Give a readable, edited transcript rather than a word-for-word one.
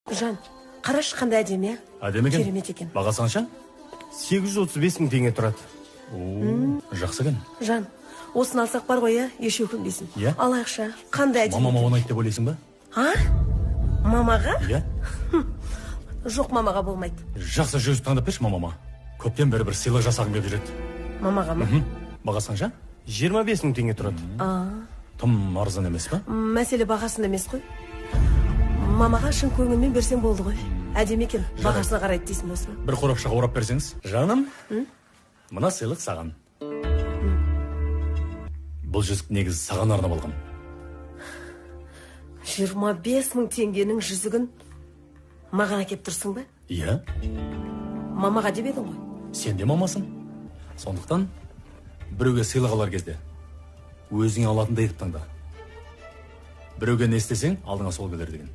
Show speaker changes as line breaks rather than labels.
Жан, қараш қандай әдемі.
Әдемі екен?
Керемет екен.
Бағасы қанша?
835 мың теңге тұрады.
Жақсы екен.
Жан, осыны алсақ бар ғой, еш өкінбейсің.
Иә.
Алайықша, қандай әдемі.
Мамама оны айт деп ойлайсың ба?
А? Мамаға?
Иә.
Жоқ, мамаға болмайды.
Жақсы жүз таңдап берші мамама. Көптен бері бір сыйлық жасағым келіп жүреді.
Мамаға ма?
Бағасы қанша?
25 мың теңге тұрады.
Тым арзан емес па?
Мәселе бағасында емес қой. Мамаға шын көңілмен берсең болды ғой. Әдемі екен, бағасына қарайды дейсің осы.
Бір қорапшаға орап берсеңіз. Жаным, мына сыйлық саған. Бұл жүзік негізі саған арнап алғам.
25 мың теңгенің жүзігін маған әкеп тұрсың ба?
Иә.
Мамаға деп едің ғой.
Сен де мамасың. Сондықтан біреуге сыйлық алар кезде өзіңе алатындай етіп таңда. Біреуге не істесең, алдыңа сол келер деген.